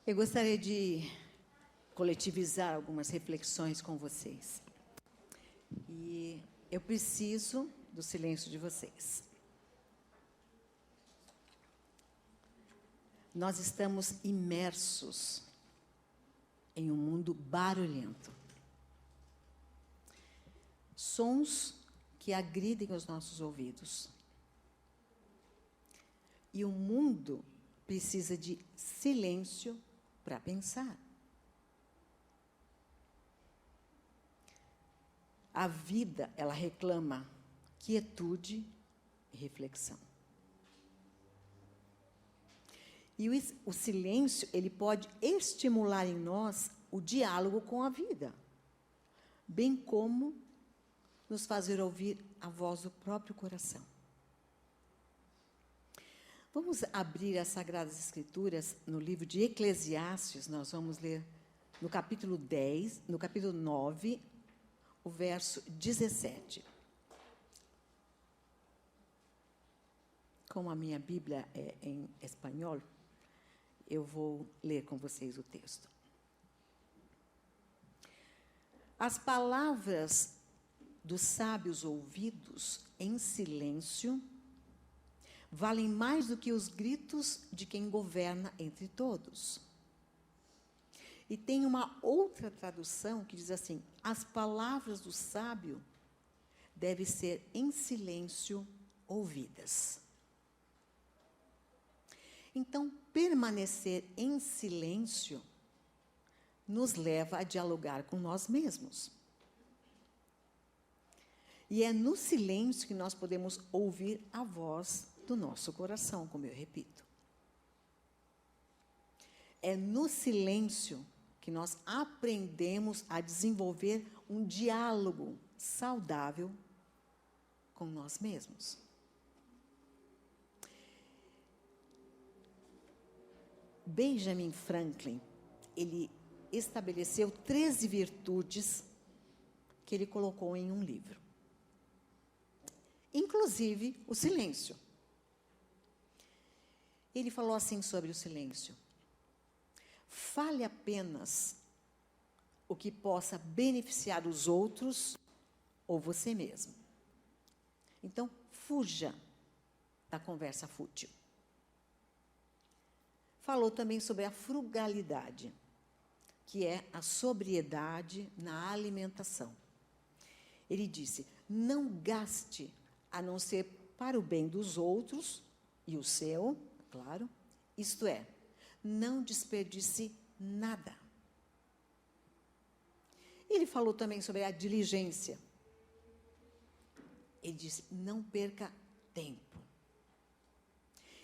Eu gostaria de coletivizar algumas reflexões com vocês. E eu preciso do silêncio de vocês. Nós estamos imersos em um mundo barulhento. Sons que agridem os nossos ouvidos. E o mundo precisa de silêncio para pensar. A vida, ela reclama quietude e reflexão. E o silêncio, ele pode estimular em nós o diálogo com a vida, bem como nos fazer ouvir a voz do próprio coração. Vamos abrir as Sagradas Escrituras no livro de Eclesiastes. Nós vamos ler no capítulo 10, no capítulo 9, o verso 17. Como a minha Bíblia é em espanhol, eu vou ler com vocês o texto. As palavras dos sábios ouvidos em silêncio valem mais do que os gritos de quem governa entre todos. E tem uma outra tradução que diz assim: as palavras do sábio devem ser em silêncio ouvidas. Então, permanecer em silêncio nos leva a dialogar com nós mesmos. E é no silêncio que nós podemos ouvir a voz do nosso coração, como eu repito. É no silêncio que nós aprendemos a desenvolver um diálogo saudável com nós mesmos. Benjamin Franklin, ele estabeleceu 13 virtudes que ele colocou em um livro. Inclusive o silêncio. Ele falou assim sobre o silêncio: fale apenas o que possa beneficiar os outros ou você mesmo. Então, fuja da conversa fútil. Falou também sobre a frugalidade, que é a sobriedade na alimentação. Ele disse: não gaste a não ser para o bem dos outros e o seu, claro, isto é, não desperdice nada. Ele falou também sobre a diligência. Ele disse: não perca tempo.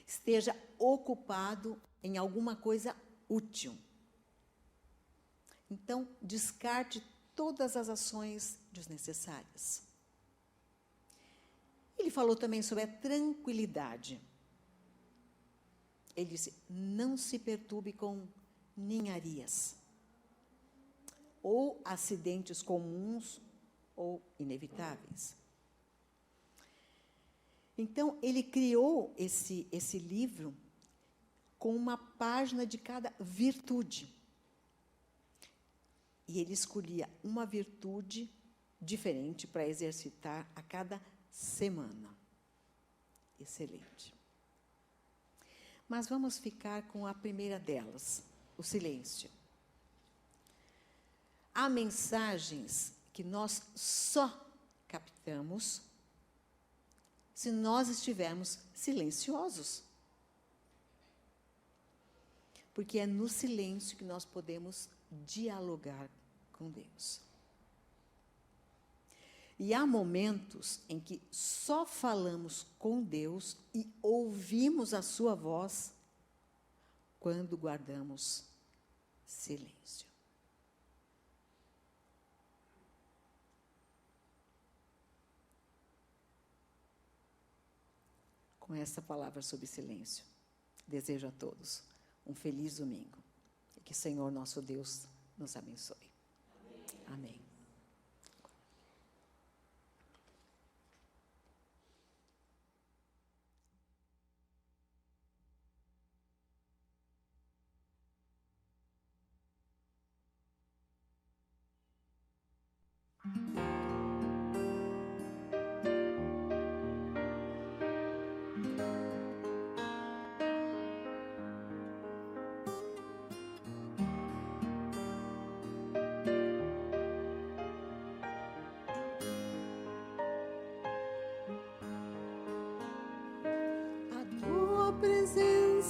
Esteja ocupado em alguma coisa útil. Então, descarte todas as ações desnecessárias. Ele falou também sobre a tranquilidade. Ele disse: não se perturbe com ninharias, ou acidentes comuns ou inevitáveis. Então, ele criou esse livro com uma página de cada virtude. E ele escolhia uma virtude diferente para exercitar a cada semana. Excelente. Mas vamos ficar com a primeira delas, o silêncio. Há mensagens que nós só captamos se nós estivermos silenciosos. Porque é no silêncio que nós podemos dialogar com Deus. E há momentos em que só falamos com Deus e ouvimos a sua voz quando guardamos silêncio. Com essa palavra sobre silêncio, desejo a todos um feliz domingo. E que o Senhor, nosso Deus, nos abençoe. Amém. Amém.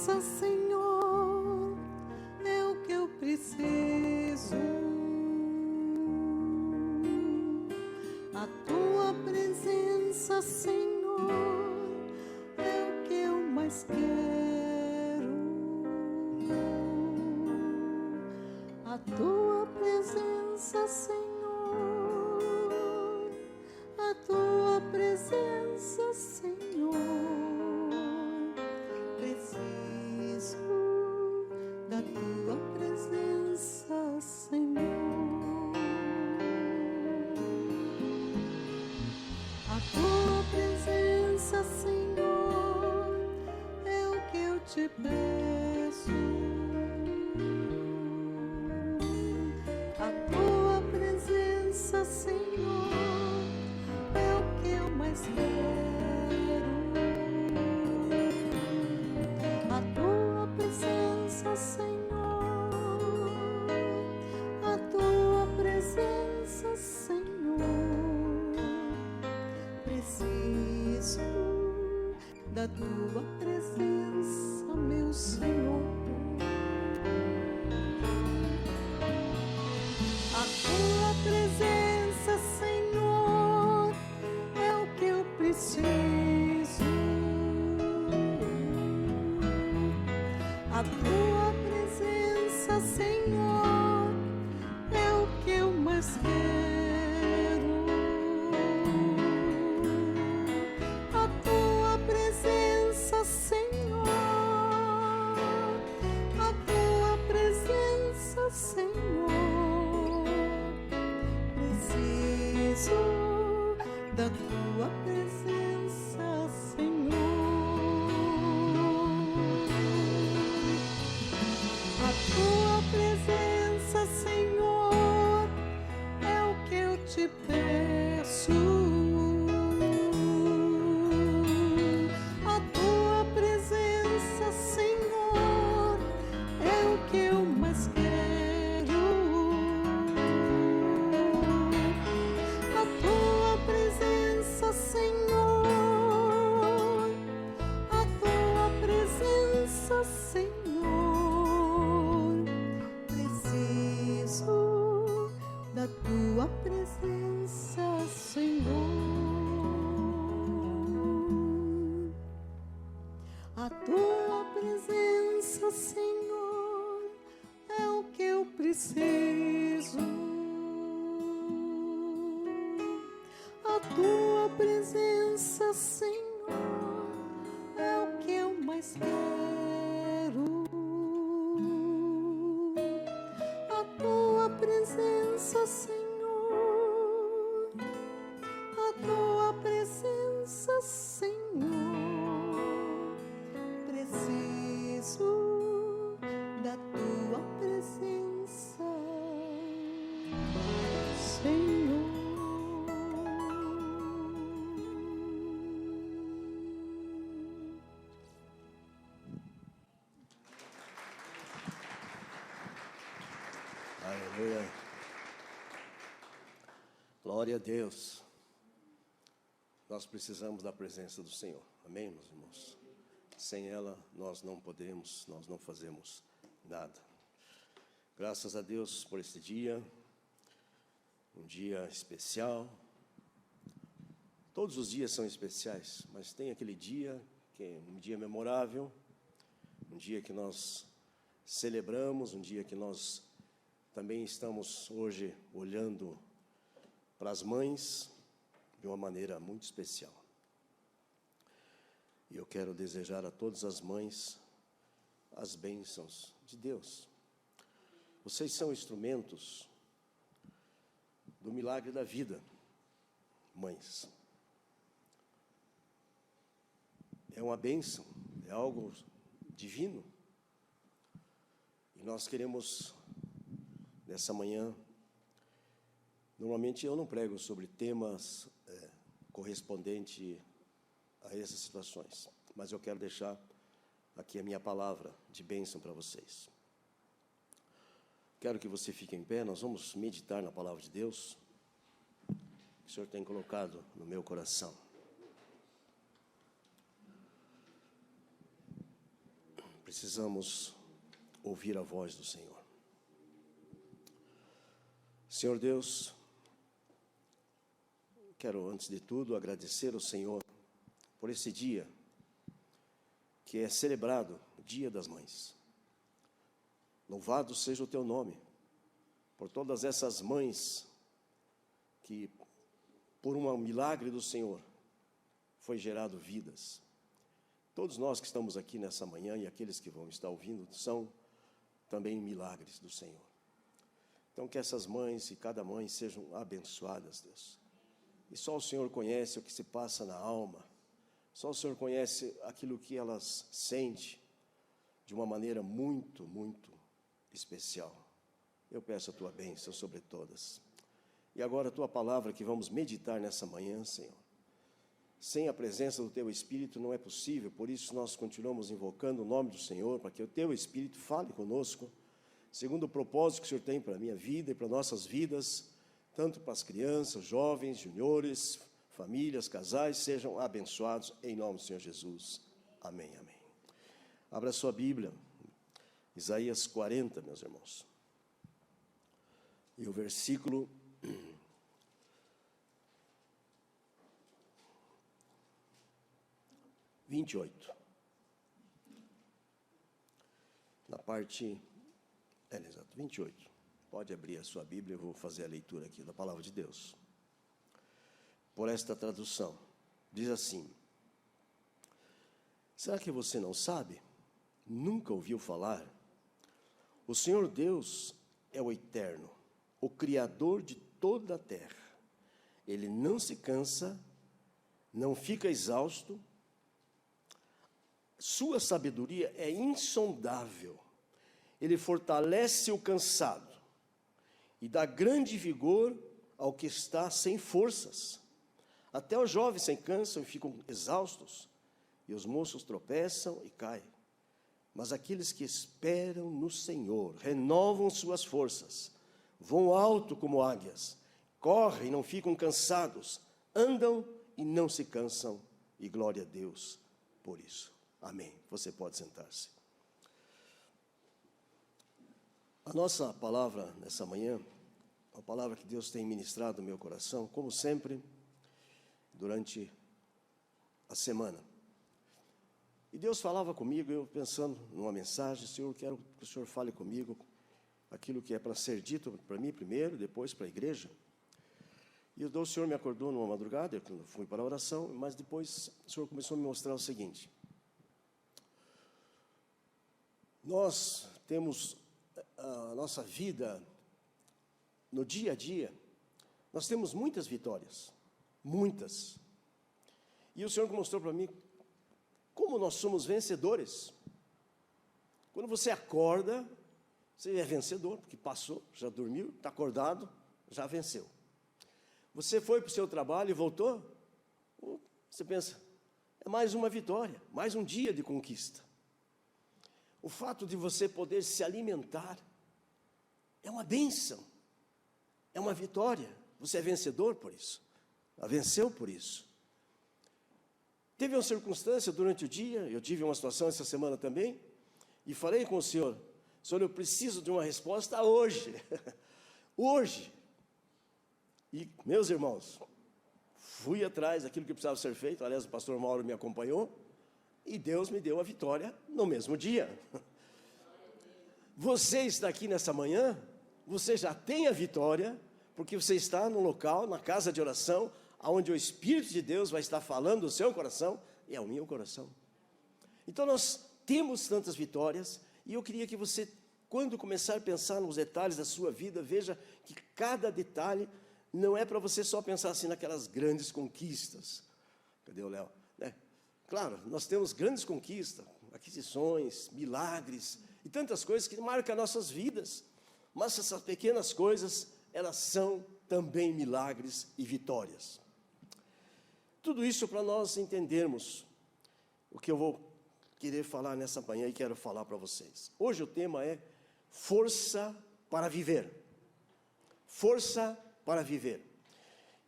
presença, Senhor, é o que eu preciso. A tua presença, Senhor, é o que eu mais quero. A tua presença, Senhor, a tua presença, Senhor, preciso da tua presença, Senhor. A tua presença, Senhor, é o que eu te peço. A tua presença, Senhor, é o que eu mais quero. A tua presença, Senhor, a tua presença, Senhor, preciso da tua presença, meu Senhor. A tua presença, Senhor, é o que eu preciso. A tua presença, Senhor, é o que eu mais quero. A tua presença, Senhor, a tua presença, Senhor, preciso da tua presença, Senhor. A tua presença, Senhor, é o que eu te peço. A tua presença, Senhor, é o que eu mais quero. A tua presença, Senhor, a tua presença, Senhor, preciso da tua presença, Senhor. A tua presença, Senhor, é o que eu preciso. A tua presença, Senhor, é o que eu mais quero. A tua presença, Senhor, a tua presença, Senhor, preciso da tua presença, Senhor. Aleluia. Glória a Deus. Nós precisamos da presença do Senhor. Amém, meus irmãos? Sem ela, nós não podemos, nós não fazemos nada. Graças a Deus por este dia, um dia especial. Todos os dias são especiais, mas tem aquele dia que é um dia memorável, um dia que nós celebramos, um dia que nós também estamos hoje olhando para as mães de uma maneira muito especial. E eu quero desejar a todas as mães as bênçãos de Deus. Vocês são instrumentos do milagre da vida, mães. É uma bênção, é algo divino. E nós queremos, nessa manhã, normalmente eu não prego sobre temas correspondentes a essas situações, mas eu quero deixar aqui a minha palavra de bênção para vocês. Quero que você fique em pé, nós vamos meditar na palavra de Deus, que o Senhor tem colocado no meu coração. precisamos ouvir a voz do Senhor. Senhor Deus, quero antes de tudo agradecer ao Senhor por esse dia que é celebrado, o Dia das Mães. Louvado seja o teu nome, por todas essas mães que, por um milagre do Senhor, foi gerado vidas. Todos nós que estamos aqui nessa manhã e aqueles que vão estar ouvindo são também milagres do Senhor. Então que essas mães e cada mãe sejam abençoadas, Deus. E só o Senhor conhece o que se passa na alma, só o Senhor conhece aquilo que elas sentem de uma maneira muito, muito especial. Eu peço a tua bênção sobre todas. E agora a tua palavra que vamos meditar nessa manhã, Senhor. Sem a presença do teu Espírito não é possível, por isso nós continuamos invocando o nome do Senhor, para que o teu Espírito fale conosco, segundo o propósito que o Senhor tem para a minha vida e para nossas vidas, tanto para as crianças, jovens, juniores, famílias, casais, sejam abençoados em nome do Senhor Jesus. Amém, amém. Abra sua Bíblia, Isaías 40, meus irmãos. E o versículo 28. Na parte, exato, 28. Pode abrir a sua Bíblia, eu vou fazer a leitura aqui da palavra de Deus. Por esta tradução, diz assim: será que você não sabe? Nunca ouviu falar? O Senhor Deus é o Eterno, o Criador de toda a terra. Ele não se cansa, não fica exausto. Sua sabedoria é insondável. Ele fortalece o cansado e dá grande vigor ao que está sem forças. Até os jovens se cansam e ficam exaustos, e os moços tropeçam e caem. Mas aqueles que esperam no Senhor renovam suas forças, voam alto como águias, correm e não ficam cansados, andam e não se cansam, e glória a Deus por isso. Amém. Você pode sentar-se. A nossa palavra nessa manhã, a palavra que Deus tem ministrado no meu coração, como sempre, durante a semana. E Deus falava comigo, eu pensando numa mensagem: Senhor, quero que o Senhor fale comigo aquilo que é para ser dito para mim primeiro, depois para a igreja. E o Senhor me acordou numa madrugada, eu fui para a oração, mas depois o Senhor começou a me mostrar o seguinte: nós temos a nossa vida, no dia a dia, nós temos muitas vitórias, muitas. E o Senhor mostrou para mim como nós somos vencedores. Quando você acorda, você é vencedor, porque passou, já dormiu, está acordado, já venceu. Você foi para o seu trabalho e voltou, você pensa, é mais uma vitória, mais um dia de conquista. O fato de você poder se alimentar é uma bênção, é uma vitória. Você é vencedor por isso, venceu por isso. Teve uma circunstância durante o dia, eu tive uma situação essa semana também, e falei com o Senhor: Senhor, eu preciso de uma resposta hoje, hoje. E, meus irmãos, fui atrás daquilo que precisava ser feito. Aliás, o pastor Mauro me acompanhou, e Deus me deu a vitória no mesmo dia. Você está aqui nessa manhã, você já tem a vitória, porque você está no local, na casa de oração, onde o Espírito de Deus vai estar falando do seu coração, e é o meu coração. Então nós temos tantas vitórias, e eu queria que você, quando começar a pensar nos detalhes da sua vida, veja que cada detalhe não é para você só pensar assim naquelas grandes conquistas. Cadê o Léo? Claro, nós temos grandes conquistas, aquisições, milagres, e tantas coisas que marcam nossas vidas, mas essas pequenas coisas, elas são também milagres e vitórias. Tudo isso para nós entendermos o que eu vou querer falar nessa manhã e quero falar para vocês. Hoje o tema é força para viver. Força para viver.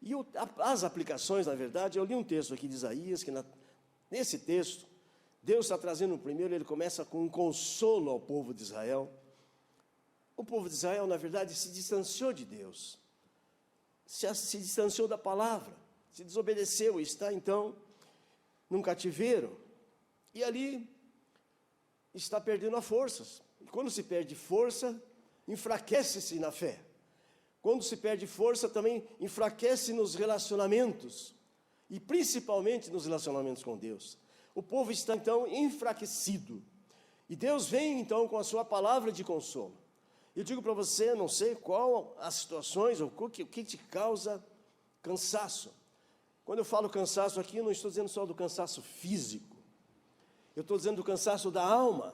E as aplicações, na verdade, eu li um texto aqui de Isaías, que nesse texto Deus está trazendo primeiro, ele começa com um consolo ao povo de Israel. O povo de Israel, na verdade, se distanciou de Deus, se distanciou da palavra, se desobedeceu e está então num cativeiro. E ali está perdendo as forças. E quando se perde força, enfraquece-se na fé. Quando se perde força, também enfraquece nos relacionamentos, e principalmente nos relacionamentos com Deus. O povo está então enfraquecido, e Deus vem então com a sua palavra de consolo. Eu digo para você, não sei qual as situações, ou o que te causa cansaço. Quando eu falo cansaço aqui, eu não estou dizendo só do cansaço físico, eu estou dizendo do cansaço da alma,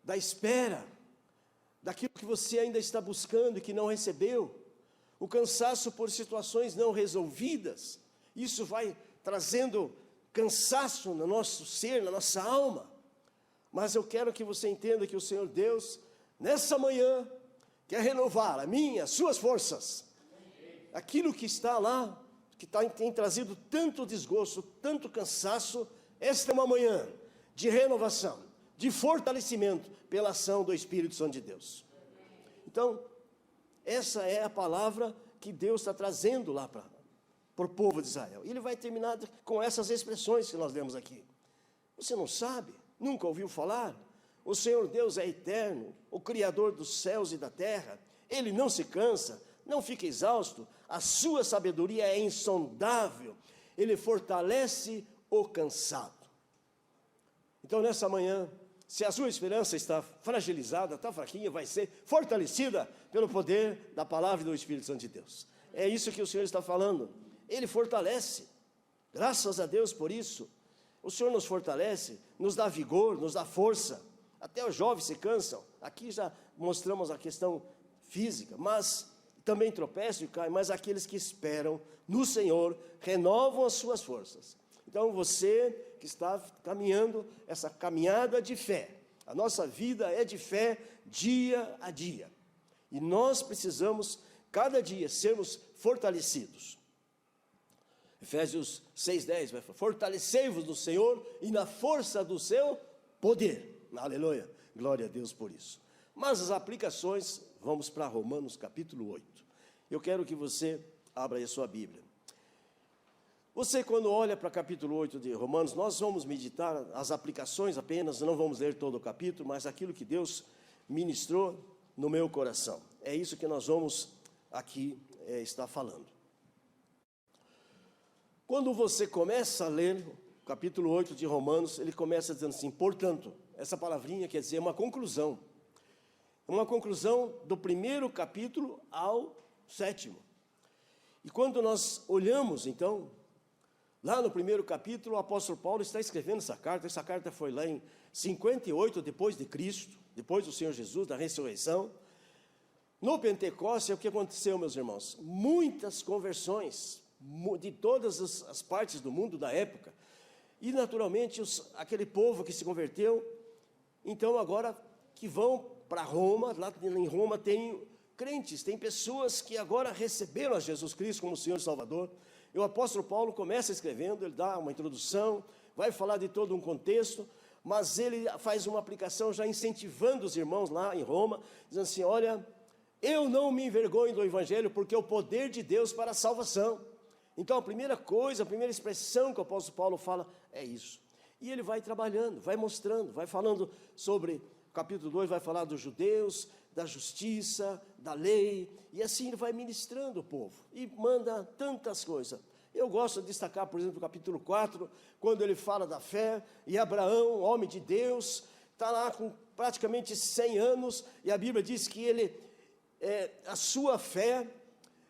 da espera, daquilo que você ainda está buscando e que não recebeu, o cansaço por situações não resolvidas. Isso vai trazendo cansaço no nosso ser, na nossa alma. Mas eu quero que você entenda que o Senhor Deus, nessa manhã, quer renovar a minha, as suas forças. Aquilo que está lá, que tem trazido tanto desgosto, tanto cansaço, esta é uma manhã de renovação, de fortalecimento pela ação do Espírito Santo de Deus. Então, essa é a palavra que Deus está trazendo lá para o povo de Israel. E ele vai terminar com essas expressões que nós lemos aqui. Você não sabe? Nunca ouviu falar? O Senhor Deus é eterno, o Criador dos céus e da terra. Ele não se cansa, não fica exausto. A sua sabedoria é insondável. Ele fortalece o cansado. Então, nessa manhã, se a sua esperança está fragilizada, está fraquinha, vai ser fortalecida pelo poder da palavra e do Espírito Santo de Deus. É isso que o Senhor está falando. Ele fortalece. Graças a Deus por isso. O Senhor nos fortalece, nos dá vigor, nos dá força. Até os jovens se cansam. Aqui já mostramos a questão física, mas também tropeçam e caem. Mas aqueles que esperam no Senhor renovam as suas forças. Então você que está caminhando essa caminhada de fé, a nossa vida é de fé dia a dia. E nós precisamos, cada dia, sermos fortalecidos. Efésios 6:10 vai falar: fortalecei-vos no Senhor e na força do seu poder. Aleluia, glória a Deus por isso. Mas as aplicações, vamos para Romanos capítulo 8. Eu quero que você abra aí a sua Bíblia. Você, quando olha para o capítulo 8 de Romanos, nós vamos meditar as aplicações apenas, não vamos ler todo o capítulo, mas aquilo que Deus ministrou no meu coração. É isso que nós vamos aqui estar falando. Quando você começa a ler o capítulo 8 de Romanos, ele começa dizendo assim: portanto, essa palavrinha quer dizer uma conclusão do primeiro capítulo ao 7º. E quando nós olhamos, então, lá no primeiro capítulo, o apóstolo Paulo está escrevendo essa carta foi lá em 58 depois de Cristo, depois do Senhor Jesus, da ressurreição. No Pentecostes, o que aconteceu, meus irmãos? Muitas conversões de todas as partes do mundo da época, e naturalmente aquele povo que se converteu, então agora que vão para Roma, lá em Roma tem crentes, tem pessoas que agora receberam a Jesus Cristo como Senhor e Salvador. E o apóstolo Paulo começa escrevendo, ele dá uma introdução, vai falar de todo um contexto, mas ele faz uma aplicação já incentivando os irmãos lá em Roma, dizendo assim: olha, eu não me envergonho do Evangelho, porque é o poder de Deus para a salvação. Então a primeira coisa, a primeira expressão que o apóstolo Paulo fala é isso. E ele vai trabalhando, vai mostrando, vai falando sobre, capítulo 2 vai falar dos judeus, da justiça, da lei, e assim ele vai ministrando o povo, e manda tantas coisas. Eu gosto de destacar, por exemplo, o capítulo 4, quando ele fala da fé, e Abraão, homem de Deus, está lá com praticamente 100 anos, e a Bíblia diz que a sua fé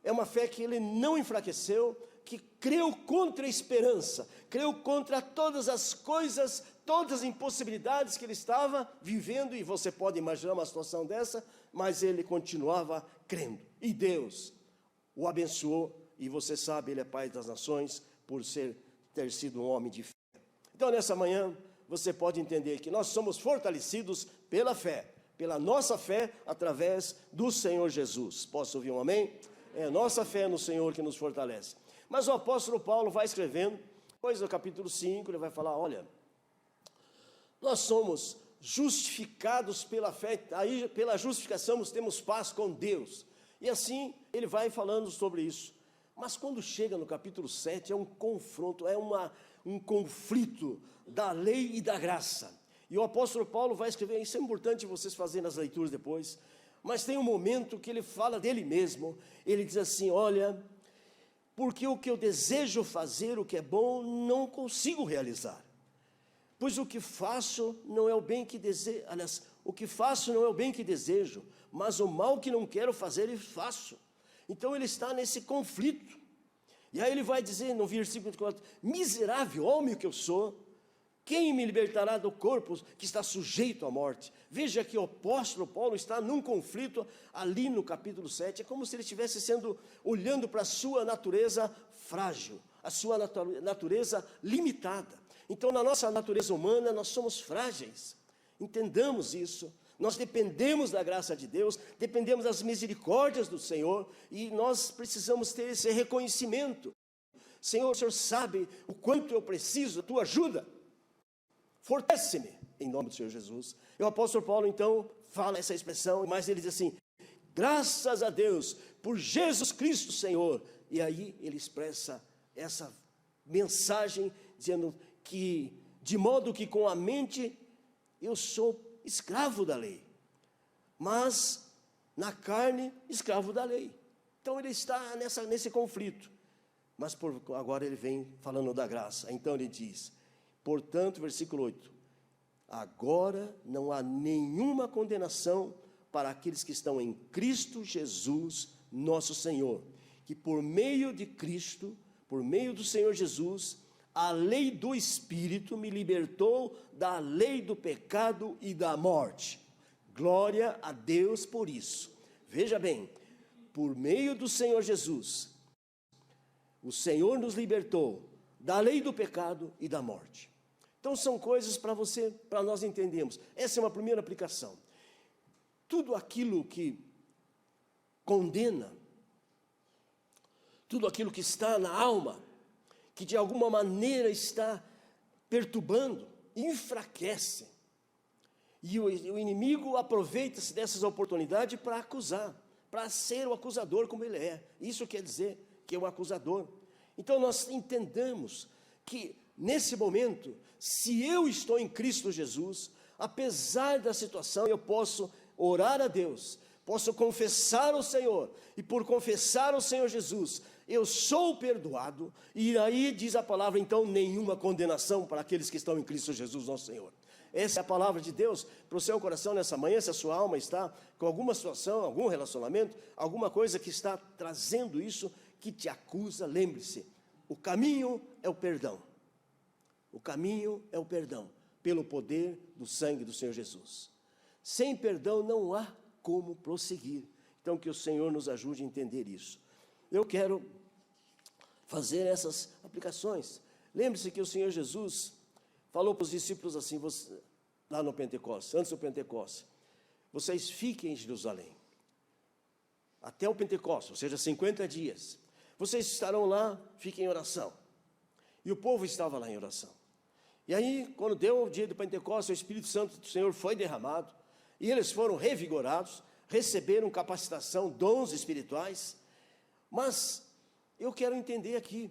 é uma fé que ele não enfraqueceu, que creu contra a esperança, creu contra todas as coisas, todas as impossibilidades que ele estava vivendo, e você pode imaginar uma situação dessa, mas ele continuava crendo, e Deus o abençoou, e você sabe, ele é pai das nações, por ter sido um homem de fé. Então nessa manhã, você pode entender que nós somos fortalecidos pela fé, pela nossa fé, através do Senhor Jesus. Posso ouvir um amém? É a nossa fé no Senhor que nos fortalece. Mas o apóstolo Paulo vai escrevendo, depois no capítulo 5, ele vai falar: olha, nós somos justificados pela fé, aí pela justificação nós temos paz com Deus. E assim ele vai falando sobre isso. Mas quando chega no capítulo 7, é um confronto, um conflito da lei e da graça. E o apóstolo Paulo vai escrever, isso é importante vocês fazerem as leituras depois, mas tem um momento que ele fala dele mesmo, ele diz assim, olha, porque o que eu desejo fazer, o que é bom, não consigo realizar. Pois o que faço não é o bem que desejo, aliás, o que faço não é o bem que desejo, mas o mal que não quero fazer, eu faço. Então ele está nesse conflito. E aí ele vai dizer no versículo 4, miserável homem que eu sou, quem me libertará do corpo que está sujeito à morte? Veja que o apóstolo Paulo está num conflito ali no capítulo 7, é como se ele estivesse olhando para a sua natureza frágil, a sua natureza limitada. Então na nossa natureza humana nós somos frágeis, entendamos isso. Nós dependemos da graça de Deus, dependemos das misericórdias do Senhor, e nós precisamos ter esse reconhecimento. Senhor, o Senhor sabe o quanto eu preciso da tua ajuda. Fortalece-me, em nome do Senhor Jesus. E o apóstolo Paulo, então, fala essa expressão, mas ele diz assim, graças a Deus, por Jesus Cristo, Senhor. E aí ele expressa essa mensagem, dizendo que, de modo que com a mente, eu sou escravo da lei, mas na carne, escravo da lei. Então ele está nesse conflito, mas agora ele vem falando da graça. Então ele diz, portanto, versículo 8, agora não há nenhuma condenação para aqueles que estão em Cristo Jesus, nosso Senhor, que por meio de Cristo, por meio do Senhor Jesus, a lei do Espírito me libertou da lei do pecado e da morte. Glória a Deus por isso. Veja bem, por meio do Senhor Jesus, o Senhor nos libertou da lei do pecado e da morte. Então são coisas para nós entendermos. Essa é uma primeira aplicação. Tudo aquilo que condena, tudo aquilo que está na alma, que de alguma maneira está perturbando, enfraquece. E o inimigo aproveita-se dessas oportunidades para acusar, para ser o acusador como ele é. Isso quer dizer que é um acusador. Então nós entendamos que nesse momento, se eu estou em Cristo Jesus, apesar da situação, eu posso orar a Deus, posso confessar ao Senhor, e por confessar ao Senhor Jesus, eu sou perdoado, e aí diz a palavra, então, nenhuma condenação para aqueles que estão em Cristo Jesus, nosso Senhor. Essa é a palavra de Deus para o seu coração nessa manhã, se a sua alma está com alguma situação, algum relacionamento, alguma coisa que está trazendo isso, que te acusa, lembre-se, o caminho é o perdão. O caminho é o perdão, pelo poder do sangue do Senhor Jesus. Sem perdão não há como prosseguir. Então que o Senhor nos ajude a entender isso. Eu quero fazer essas aplicações. Lembre-se que o Senhor Jesus falou para os discípulos assim, lá no Pentecostes, antes do Pentecostes, vocês fiquem em Jerusalém, até o Pentecostes, ou seja, 50 dias. Vocês estarão lá, fiquem em oração. E o povo estava lá em oração. E aí, quando deu o dia do Pentecostes, o Espírito Santo do Senhor foi derramado, e eles foram revigorados, receberam capacitação, dons espirituais. Mas eu quero entender aqui,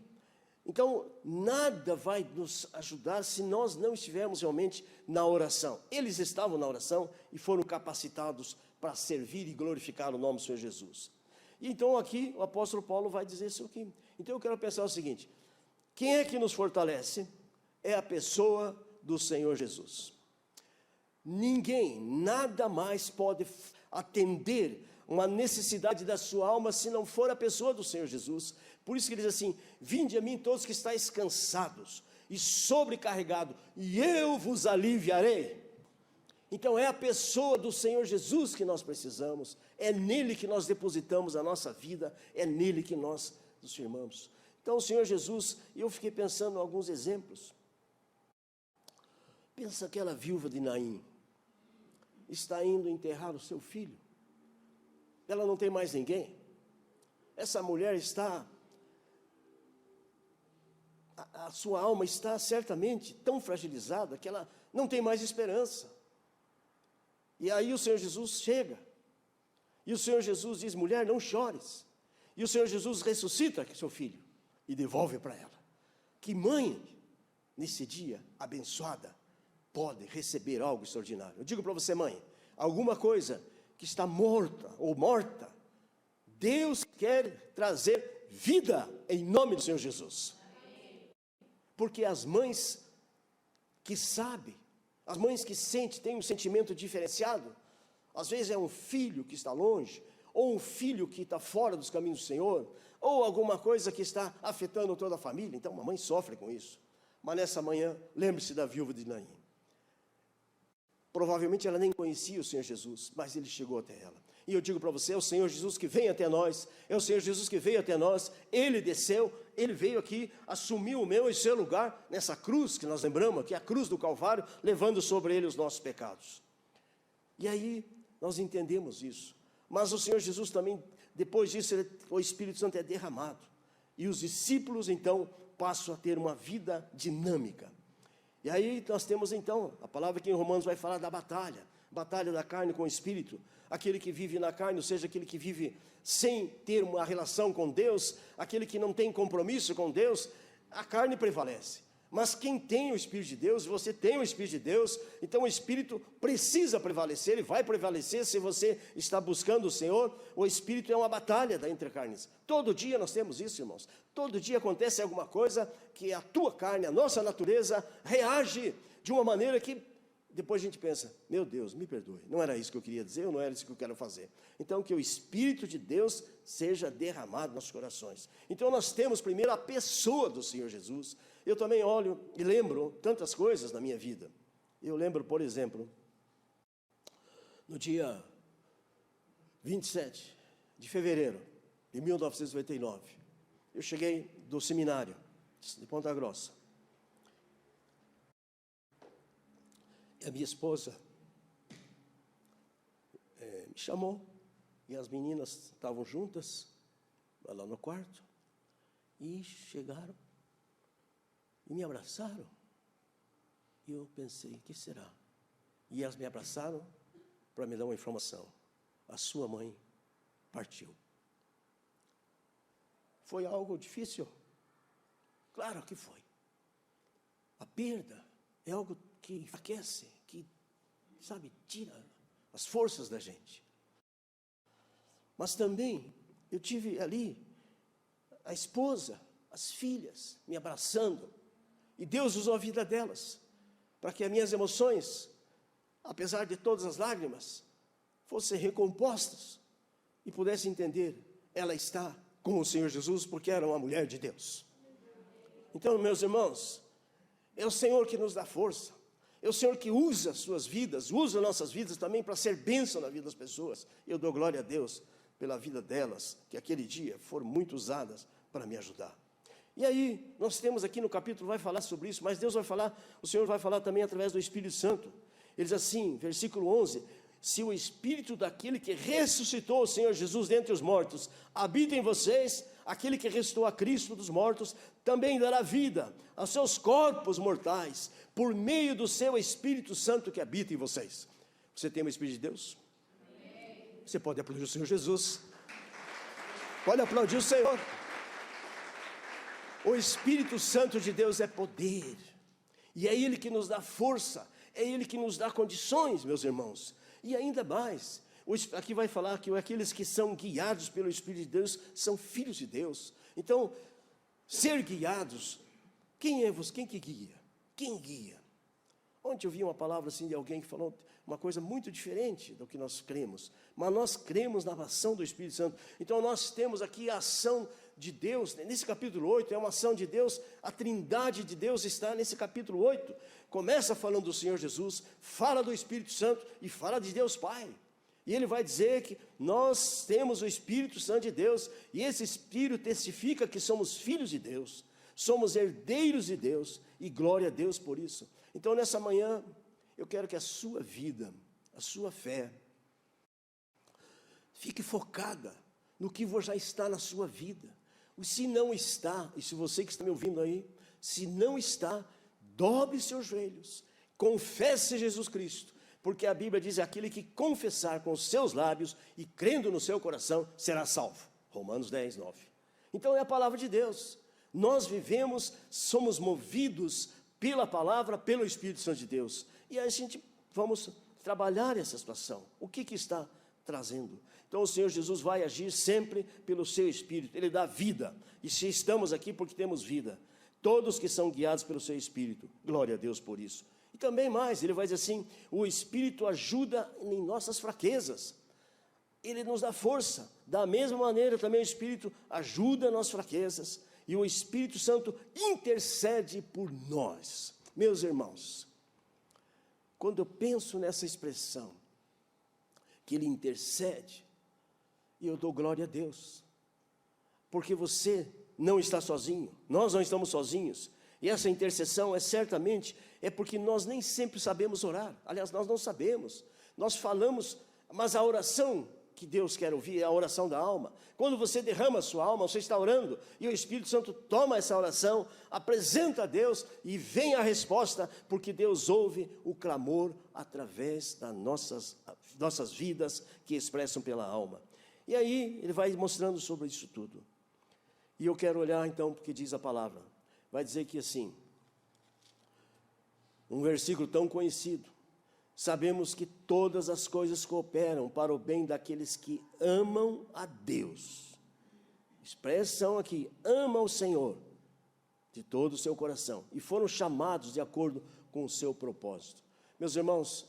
então nada vai nos ajudar se nós não estivermos realmente na oração. Eles estavam na oração e foram capacitados para servir e glorificar o nome do Senhor Jesus. E então aqui o apóstolo Paulo vai dizer isso aqui. Então eu quero pensar o seguinte, quem é que nos fortalece? É a pessoa do Senhor Jesus. Ninguém, nada mais pode atender uma necessidade da sua alma, se não for a pessoa do Senhor Jesus. Por isso que ele diz assim, vinde a mim todos que estáis cansados e sobrecarregados, e eu vos aliviarei. Então é a pessoa do Senhor Jesus que nós precisamos, é nele que nós depositamos a nossa vida, é nele que nós nos firmamos. Então o Senhor Jesus, eu fiquei pensando em alguns exemplos. Pensa aquela viúva de Naim, está indo enterrar o seu filho, ela não tem mais ninguém, essa mulher está, a sua alma está certamente tão fragilizada, que ela não tem mais esperança. E aí o Senhor Jesus chega, e o Senhor Jesus diz: mulher, não chores. E o Senhor Jesus ressuscita seu filho e devolve para ela. Que mãe, nesse dia abençoada, pode receber algo extraordinário? Eu digo para você, mãe, alguma coisa que está morta ou morta, Deus quer trazer vida em nome do Senhor Jesus. Porque as mães que sabem, as mães que sentem, têm um sentimento diferenciado, às vezes é um filho que está longe, ou um filho que está fora dos caminhos do Senhor, ou alguma coisa que está afetando toda a família. Então uma mãe sofre com isso. Mas nessa manhã, lembre-se da viúva de Naim. Provavelmente ela nem conhecia o Senhor Jesus, mas ele chegou até ela. E eu digo para você, é o Senhor Jesus que vem até nós, é o Senhor Jesus que veio até nós, ele desceu, ele veio aqui, assumiu o meu e seu lugar, nessa cruz que nós lembramos, que é a cruz do Calvário, levando sobre ele os nossos pecados. E aí, nós entendemos isso. Mas o Senhor Jesus também, depois disso, o Espírito Santo é derramado. E os discípulos, então, passam a ter uma vida dinâmica. E aí nós temos, então, a palavra que em Romanos vai falar da batalha da carne com o Espírito. Aquele que vive na carne, ou seja, aquele que vive sem ter uma relação com Deus, aquele que não tem compromisso com Deus, a carne prevalece. Mas quem tem o Espírito de Deus, você tem o Espírito de Deus, então o Espírito precisa prevalecer, ele vai prevalecer se você está buscando o Senhor. O Espírito é uma batalha da entre carnes. Todo dia nós temos isso, irmãos. Todo dia acontece alguma coisa que a tua carne, a nossa natureza, reage de uma maneira que depois a gente pensa: meu Deus, me perdoe, não era isso que eu queria dizer, ou não era isso que eu quero fazer. Então que o Espírito de Deus seja derramado nos nossos corações. Então nós temos primeiro a pessoa do Senhor Jesus. Eu também olho e lembro tantas coisas na minha vida. Eu lembro, por exemplo, no dia 27 de fevereiro de 1999, eu cheguei do seminário de Ponta Grossa. E a minha esposa me chamou, e as meninas estavam juntas lá no quarto, e chegaram e me abraçaram. E eu pensei: o que será? E elas me abraçaram para me dar uma informação: a sua mãe partiu. Foi algo difícil? Claro que foi. A perda é algo que enfraquece, que, sabe, tira as forças da gente. Mas também eu tive ali a esposa, as filhas me abraçando, e Deus usou a vida delas para que as minhas emoções, apesar de todas as lágrimas, fossem recompostas e pudesse entender: ela está com o Senhor Jesus, porque era uma mulher de Deus. Então, meus irmãos, é o Senhor que nos dá força, é o Senhor que usa as suas vidas, usa nossas vidas também para ser bênção na vida das pessoas. Eu dou glória a Deus pela vida delas, que aquele dia foram muito usadas para me ajudar. E aí, nós temos aqui no capítulo, vai falar sobre isso, mas Deus vai falar, o Senhor vai falar também através do Espírito Santo. Ele diz assim, versículo 11: se o Espírito daquele que ressuscitou o Senhor Jesus dentre os mortos habita em vocês, aquele que ressuscitou a Cristo dos mortos também dará vida aos seus corpos mortais, por meio do seu Espírito Santo que habita em vocês. Você tem o Espírito de Deus? Amém. Você pode aplaudir o Senhor Jesus. Pode aplaudir o Senhor. O Espírito Santo de Deus é poder, e é Ele que nos dá força, é Ele que nos dá condições, meus irmãos. E ainda mais, aqui vai falar que aqueles que são guiados pelo Espírito de Deus são filhos de Deus. Então, ser guiados, quem é você? Quem que guia? Quem guia? Ontem eu vi uma palavra assim de alguém que falou uma coisa muito diferente do que nós cremos, mas nós cremos na ação do Espírito Santo. Então nós temos aqui a ação de Deus, nesse capítulo 8, é uma ação de Deus, a trindade de Deus está nesse capítulo 8, começa falando do Senhor Jesus, fala do Espírito Santo e fala de Deus Pai, e ele vai dizer que nós temos o Espírito Santo de Deus, e esse Espírito testifica que somos filhos de Deus, somos herdeiros de Deus, e glória a Deus por isso. Então nessa manhã, eu quero que a sua vida, a sua fé, fique focada no que já está na sua vida. Se não está, e se você que está me ouvindo aí, se não está, dobre seus joelhos, confesse Jesus Cristo, porque a Bíblia diz: aquele que confessar com os seus lábios e crendo no seu coração será salvo. Romanos 10, 9. Então é a palavra de Deus. Nós vivemos, somos movidos pela palavra, pelo Espírito Santo de Deus. E aí a gente vamos trabalhar essa situação. O que está trazendo? Então o Senhor Jesus vai agir sempre pelo seu Espírito. Ele dá vida. E se estamos aqui porque temos vida. Todos que são guiados pelo seu Espírito. Glória a Deus por isso. E também mais, ele vai dizer assim: o Espírito ajuda em nossas fraquezas. Ele nos dá força. Da mesma maneira também o Espírito ajuda nas fraquezas. E o Espírito Santo intercede por nós. Meus irmãos, quando eu penso nessa expressão, que ele intercede, e eu dou glória a Deus, porque você não está sozinho, nós não estamos sozinhos, e essa intercessão certamente porque nós nem sempre sabemos orar. Aliás, nós não sabemos, nós falamos, mas a oração que Deus quer ouvir é a oração da alma. Quando você derrama a sua alma, você está orando, e o Espírito Santo toma essa oração, apresenta a Deus, e vem a resposta, porque Deus ouve o clamor através das nossas vidas, que expressam pela alma. E aí, ele vai mostrando sobre isso tudo. E eu quero olhar então, porque diz a palavra, vai dizer que assim, um versículo tão conhecido: sabemos que todas as coisas cooperam para o bem daqueles que amam a Deus. Expressão aqui: ama o Senhor de todo o seu coração, e foram chamados de acordo com o seu propósito. Meus irmãos,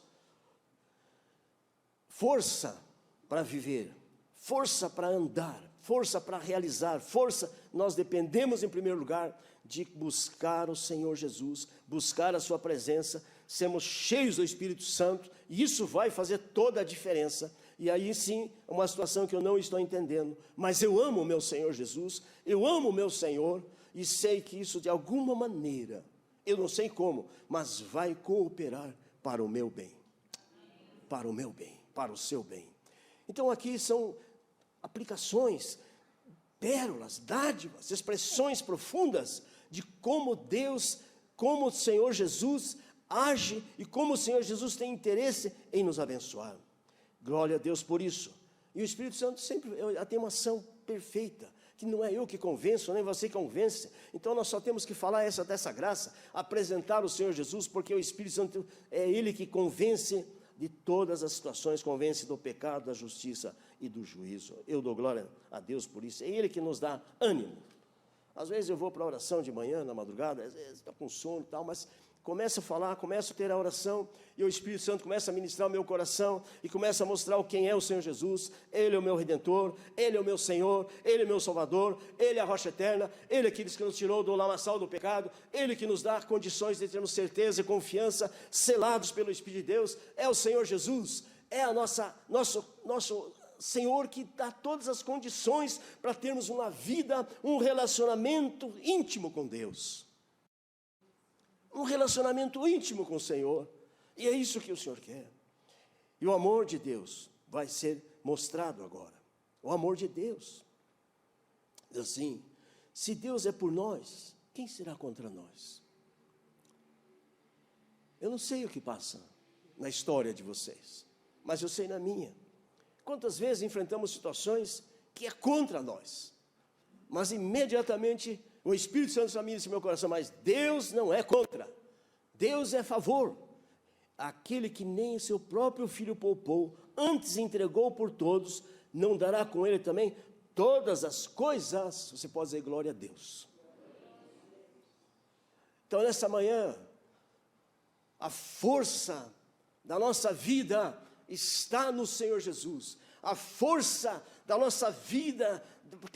força para viver, força para andar, força para realizar, força, nós dependemos em primeiro lugar de buscar o Senhor Jesus, buscar a sua presença, sermos cheios do Espírito Santo, e isso vai fazer toda a diferença. E aí sim, uma situação que eu não estou entendendo, mas eu amo o meu Senhor Jesus, eu amo o meu Senhor, e sei que isso de alguma maneira, eu não sei como, mas vai cooperar para o meu bem, para o meu bem, para o seu bem. Então aqui são aplicações, pérolas, dádivas, expressões profundas de como Deus, como o Senhor Jesus age e como o Senhor Jesus tem interesse em nos abençoar. Glória a Deus por isso. E o Espírito Santo sempre tem uma ação perfeita, que não é eu que convenço, nem você que convence. Então nós só temos que falar dessa graça, apresentar o Senhor Jesus, porque o Espírito Santo é Ele que convence de todas as situações, convence do pecado, da justiça e do juízo. Eu dou glória a Deus por isso. É Ele que nos dá ânimo. Às vezes eu vou para a oração de manhã, na madrugada, às vezes estou com sono e tal, mas começo a falar, começo a ter a oração, e o Espírito Santo começa a ministrar o meu coração, e começa a mostrar quem é o Senhor Jesus. Ele é o meu Redentor, Ele é o meu Senhor, Ele é o meu Salvador, Ele é a rocha eterna, Ele é aquele que nos tirou do lamaçal do pecado, Ele que nos dá condições de termos certeza e confiança, selados pelo Espírito de Deus. É o Senhor Jesus, é a nosso Senhor, que dá todas as condições para termos uma vida, um relacionamento íntimo com Deus. Um relacionamento íntimo com o Senhor. E é isso que o Senhor quer. E o amor de Deus vai ser mostrado agora. O amor de Deus. Diz assim: se Deus é por nós, quem será contra nós? Eu não sei o que passa na história de vocês, mas eu sei na minha. Quantas vezes enfrentamos situações que é contra nós, mas imediatamente o Espírito Santo examina esse meu coração: mas Deus não é contra, Deus é a favor. Aquele que nem o seu próprio Filho poupou, antes entregou por todos, não dará com ele também todas as coisas? Você pode dizer glória a Deus. Então nessa manhã, a força da nossa vida está no Senhor Jesus. A força da nossa vida,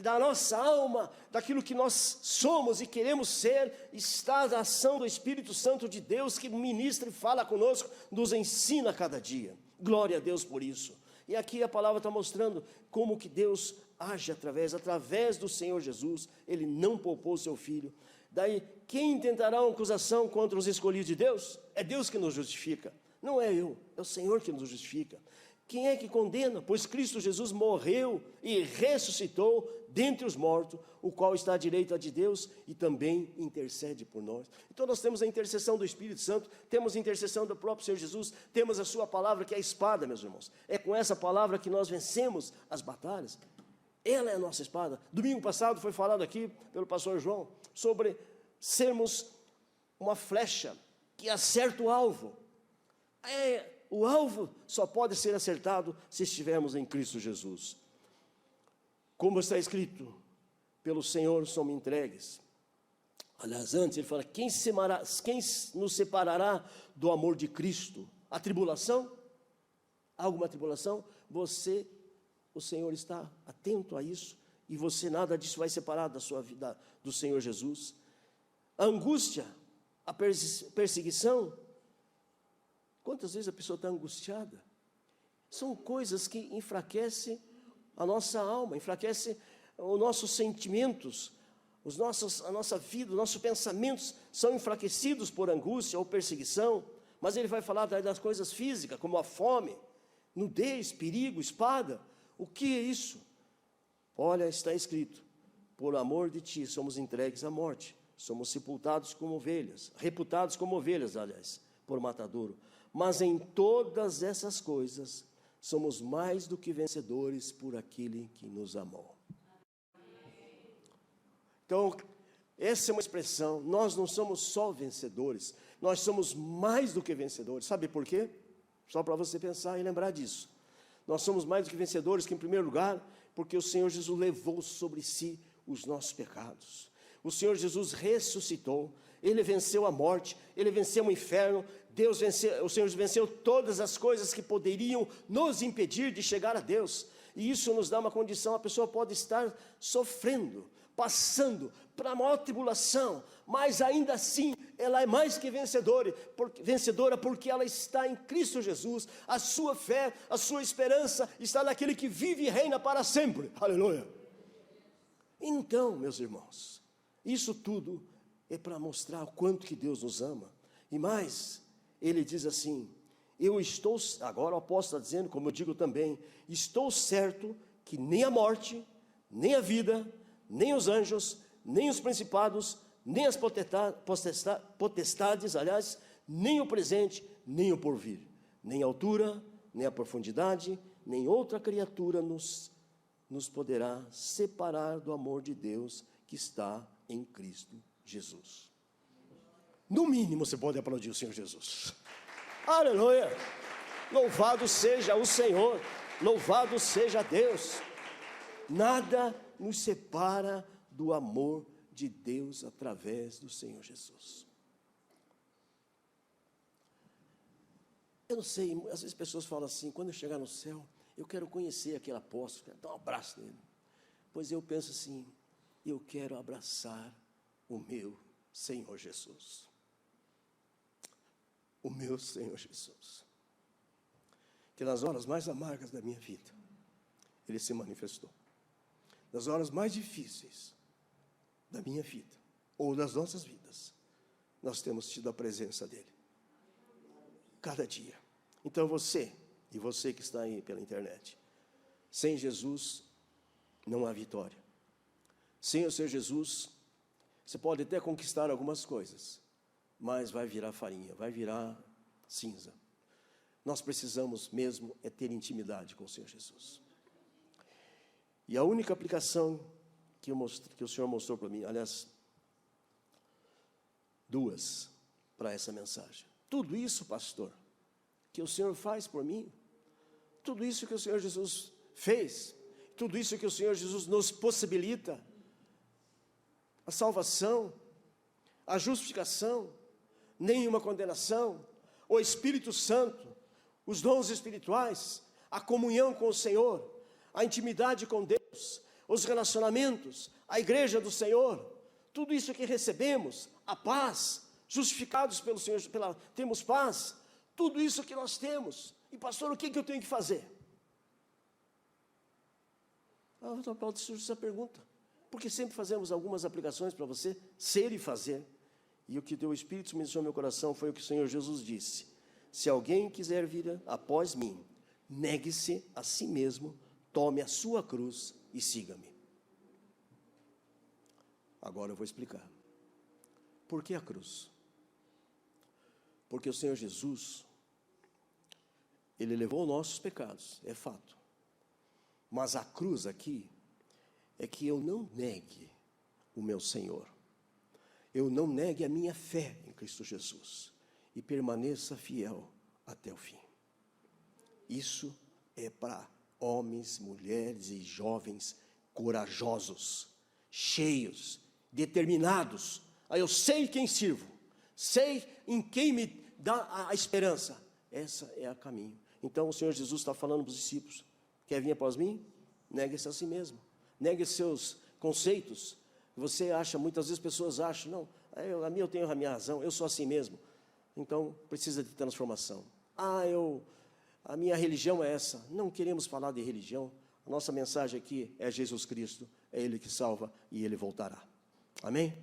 da nossa alma, daquilo que nós somos e queremos ser, está na ação do Espírito Santo de Deus, que ministra e fala conosco, nos ensina a cada dia. Glória a Deus por isso. E aqui a palavra está mostrando como que Deus age através do Senhor Jesus. Ele não poupou o seu Filho. Daí, quem tentará uma acusação contra os escolhidos de Deus? É Deus que nos justifica. Não é eu, é o Senhor que nos justifica. Quem é que condena? Pois Cristo Jesus morreu e ressuscitou dentre os mortos, o qual está à direita de Deus e também intercede por nós. Então nós temos a intercessão do Espírito Santo, temos a intercessão do próprio Senhor Jesus, temos a sua palavra que é a espada, meus irmãos. É com essa palavra que nós vencemos as batalhas. Ela é a nossa espada. Domingo passado foi falado aqui pelo pastor João sobre sermos uma flecha que acerta o alvo. O alvo só pode ser acertado se estivermos em Cristo Jesus. Como está escrito, pelo Senhor somos entregues. Aliás, antes ele fala, quem nos separará do amor de Cristo? A tribulação? Alguma tribulação? O Senhor está atento a isso, e você, nada disso vai separar da sua vida, do Senhor Jesus. A angústia, a perseguição. Quantas vezes a pessoa está angustiada? São coisas que enfraquecem a nossa alma, enfraquecem os nossos sentimentos, a nossa vida, os nossos pensamentos são enfraquecidos por angústia ou perseguição. Mas ele vai falar das coisas físicas, como a fome, nudez, perigo, espada. O que é isso? Olha, está escrito, por amor de ti somos entregues à morte, somos sepultados como ovelhas, reputados como ovelhas, aliás, por matadouro. Mas em todas essas coisas, somos mais do que vencedores por aquele que nos amou. Então, essa é uma expressão, nós não somos só vencedores, nós somos mais do que vencedores. Sabe por quê? Só para você pensar e lembrar disso. Nós somos mais do que vencedores, que em primeiro lugar, porque o Senhor Jesus levou sobre si os nossos pecados. O Senhor Jesus ressuscitou, Ele venceu a morte, Ele venceu o inferno, o Senhor venceu todas as coisas que poderiam nos impedir de chegar a Deus. E isso nos dá uma condição, a pessoa pode estar sofrendo, passando para a maior tribulação, mas ainda assim ela é mais que vencedora porque ela está em Cristo Jesus. A sua fé, a sua esperança está naquele que vive e reina para sempre. Aleluia! Então, meus irmãos, isso tudo é para mostrar o quanto que Deus nos ama. E mais, ele diz assim, agora o apóstolo está dizendo, como eu digo também, estou certo que nem a morte, nem a vida, nem os anjos, nem os principados, nem as potestades, aliás, nem o presente, nem o porvir, nem a altura, nem a profundidade, nem outra criatura nos poderá separar do amor de Deus que está em Cristo Jesus. No mínimo você pode aplaudir o Senhor Jesus. Aleluia! Louvado seja o Senhor, louvado seja Deus. Nada nos separa do amor de Deus através do Senhor Jesus. Eu não sei, às vezes pessoas falam assim, quando eu chegar no céu, eu quero conhecer aquele apóstolo, quero dar um abraço nele. Pois eu penso assim, eu quero abraçar o meu Senhor Jesus. O meu Senhor Jesus. Que nas horas mais amargas da minha vida, Ele se manifestou. Nas horas mais difíceis da minha vida, ou das nossas vidas, nós temos tido a presença dEle. Cada dia. Então você que está aí pela internet, sem Jesus não há vitória. Sem o Senhor Jesus, você pode até conquistar algumas coisas, mas vai virar farinha, vai virar cinza. Nós precisamos mesmo é ter intimidade com o Senhor Jesus. E a única aplicação que o Senhor mostrou para mim, aliás, duas para essa mensagem. Tudo isso, pastor, que o Senhor faz por mim, tudo isso que o Senhor Jesus fez, tudo isso que o Senhor Jesus nos possibilita, a salvação, a justificação, nenhuma condenação, o Espírito Santo, os dons espirituais, a comunhão com o Senhor, a intimidade com Deus, os relacionamentos, a igreja do Senhor, tudo isso que recebemos, a paz, justificados pelo Senhor, temos paz, tudo isso que nós temos. E pastor, o que eu tenho que fazer? Paulo surge essa pergunta, porque sempre fazemos algumas aplicações para você ser e fazer. E o que teu Espírito mencionou no meu coração foi o que o Senhor Jesus disse: se alguém quiser vir após mim, negue-se a si mesmo, tome a sua cruz e siga-me. Agora eu vou explicar. Por que a cruz? Porque o Senhor Jesus, Ele levou nossos pecados, é fato. Mas a cruz aqui é que eu não negue o meu Senhor. Eu não negue a minha fé em Cristo Jesus e permaneça fiel até o fim. Isso é para homens, mulheres e jovens corajosos, cheios, determinados. Eu sei quem sirvo, sei em quem me dá a esperança. Essa é a caminho. Então o Senhor Jesus está falando para os discípulos: quer vir após mim? Negue-se a si mesmo, negue seus conceitos. Você acha, muitas vezes pessoas acham, não, eu tenho a minha razão, eu sou assim mesmo. Então precisa de transformação. A minha religião é essa. Não queremos falar de religião. A nossa mensagem aqui é Jesus Cristo, é Ele que salva e Ele voltará. Amém?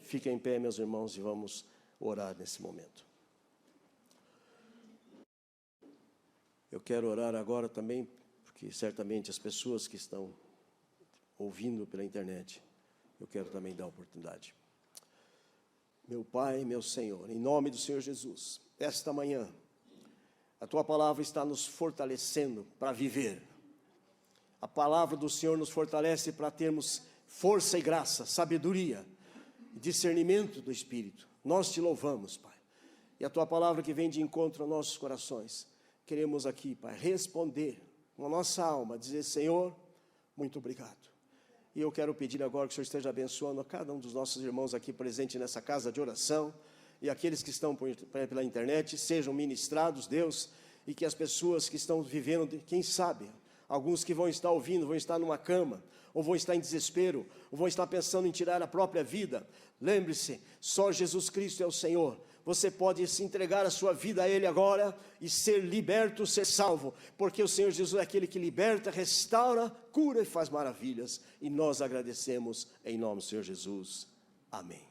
Fiquem em pé, meus irmãos, e vamos orar nesse momento. Eu quero orar agora também, porque certamente as pessoas que estão ouvindo pela internet, eu quero também dar oportunidade. Meu Pai, meu Senhor, em nome do Senhor Jesus, esta manhã, a Tua palavra está nos fortalecendo para viver. A palavra do Senhor nos fortalece para termos força e graça, sabedoria, discernimento do Espírito. Nós Te louvamos, Pai. E a Tua palavra que vem de encontro aos nossos corações, queremos aqui, Pai, responder com a nossa alma, dizer: Senhor, muito obrigado. E eu quero pedir agora que o Senhor esteja abençoando a cada um dos nossos irmãos aqui presentes nessa casa de oração, e aqueles que estão pela internet sejam ministrados, Deus, e que as pessoas que estão vivendo, quem sabe, alguns que vão estar ouvindo, vão estar numa cama, ou vão estar em desespero, ou vão estar pensando em tirar a própria vida. Lembre-se, só Jesus Cristo é o Senhor. Você pode se entregar a sua vida a Ele agora e ser liberto, ser salvo, porque o Senhor Jesus é aquele que liberta, restaura, cura e faz maravilhas, e nós agradecemos em nome do Senhor Jesus. Amém.